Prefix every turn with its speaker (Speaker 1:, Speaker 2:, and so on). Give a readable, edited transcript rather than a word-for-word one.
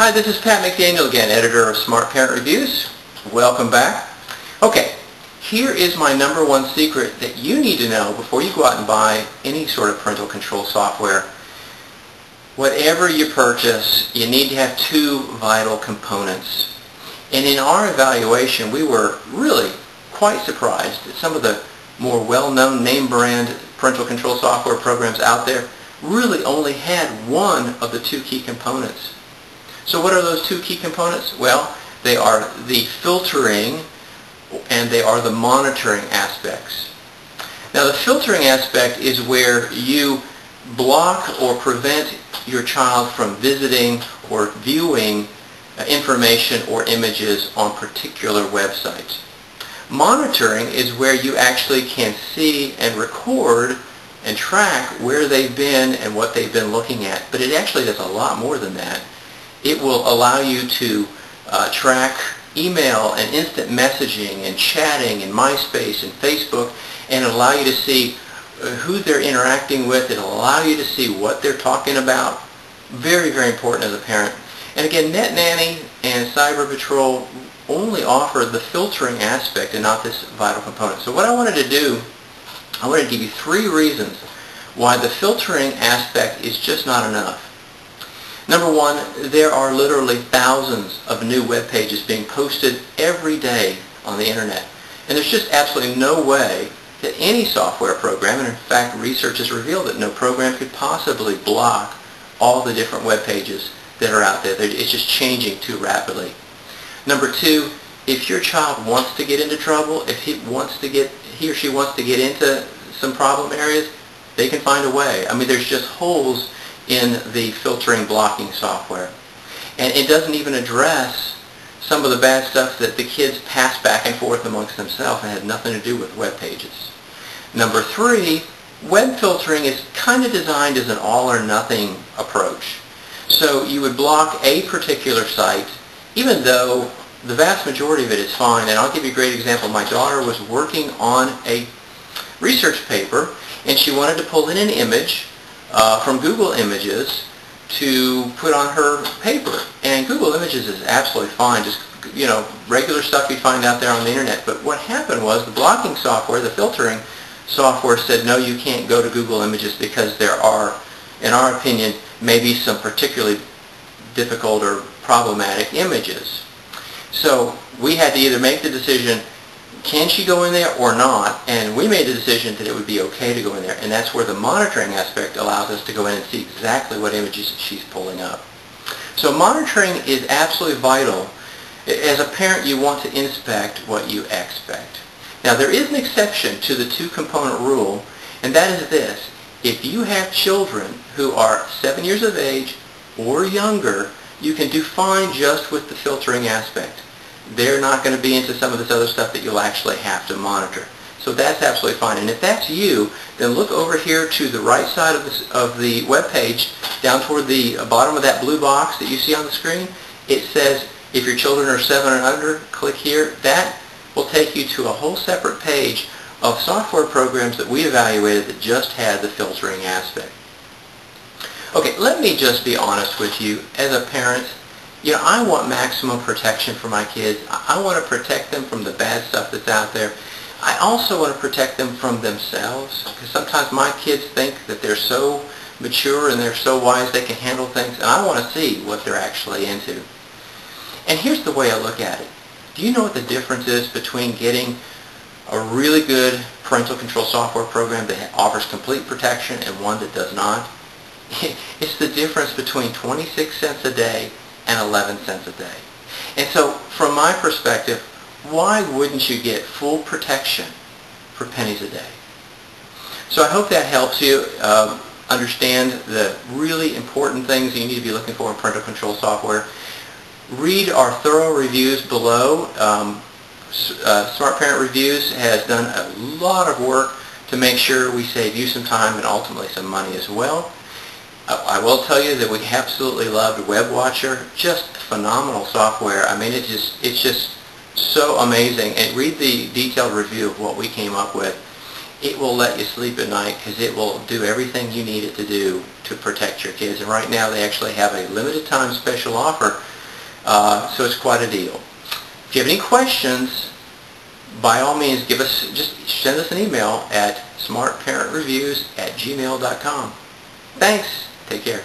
Speaker 1: Hi, this is Pat McDaniel again, editor of Smart Parent Reviews. Welcome back. Okay, here is my number one secret that you need to know before you go out and buy any sort of parental control software. Whatever you purchase, you need to have two vital components. And in our evaluation, we were really quite surprised that some of the more well-known name brand parental control software programs out there really only had one of the two key components. So what are those two key components? Well, they are the filtering and they are the monitoring aspects. Now the filtering aspect is where you block or prevent your child from visiting or viewing information or images on particular websites. Monitoring is where you actually can see and record and track where they've been and what they've been looking at. But it actually does a lot more than that. It will allow you to track email and instant messaging and chatting and MySpace and Facebook, and allow you to see who they're interacting with. It'll allow you to see what they're talking about. Very, very important as a parent. And again, NetNanny and Cyber Patrol only offer the filtering aspect and not this vital component. So what I wanted to do, I wanted to give you three reasons why the filtering aspect is just not enough. Number one, there are literally thousands of new web pages being posted every day on the internet. And there's just absolutely no way that any software program, and in fact research has revealed that no program could possibly block all the different web pages that are out there. It's just changing too rapidly. Number two, if your child wants to get into trouble, if he or she wants to get into some problem areas, they can find a way. I mean, there's just holes in the filtering blocking software. And it doesn't even address some of the bad stuff that the kids pass back and forth amongst themselves and had nothing to do with web pages. Number three, web filtering is kind of designed as an all or nothing approach. So you would block a particular site even though the vast majority of it is fine. And I'll give you a great example. My daughter was working on a research paper and she wanted to pull in an image from Google Images to put on her paper. And Google Images is absolutely fine, just regular stuff you'd find out there on the internet. But what happened was the blocking software, the filtering software, said no, you can't go to Google Images because there are, in our opinion, maybe some particularly difficult or problematic images. So we had to either make the decision, can she go in there or not? And we made the decision that it would be okay to go in there. And that's where the monitoring aspect allows us to go in and see exactly what images she's pulling up. So monitoring is absolutely vital. As a parent, you want to inspect what you expect. Now there is an exception to the two-component rule, and that is this. If you have children who are 7 years of age or younger, you can do fine just with the filtering aspect. They're not going to be into some of this other stuff that you'll actually have to monitor. So that's absolutely fine. And if that's you, then look over here to the right side of the web page, down toward the bottom of that blue box that you see on the screen. It says, if your children are 7 and under, click here. That will take you to a whole separate page of software programs that we evaluated that just had the filtering aspect. Okay, let me just be honest with you. As a parent, I want maximum protection for my kids. I want to protect them from the bad stuff that's out there. I also want to protect them from themselves, because sometimes my kids think that they're so mature and they're so wise they can handle things, and I want to see what they're actually into. And here's the way I look at it. Do you know what the difference is between getting a really good parental control software program that offers complete protection and one that does not? It's the difference between 26 cents a day and 11 cents a day. And so from my perspective, why wouldn't you get full protection for pennies a day? So I hope that helps you understand the really important things you need to be looking for in parental control software. Read our thorough reviews below. Smart Parent Reviews has done a lot of work to make sure we save you some time and ultimately some money as well. I will tell you that we absolutely loved WebWatcher. Just phenomenal software. I mean, it's just so amazing. And read the detailed review of what we came up with. it will let you sleep at night because it will do everything you need it to do to protect your kids. And right now they actually have a limited time special offer, so it's quite a deal. If you have any questions, by all means just send us an email at smartparentreviews@gmail.com. Thanks. Take care.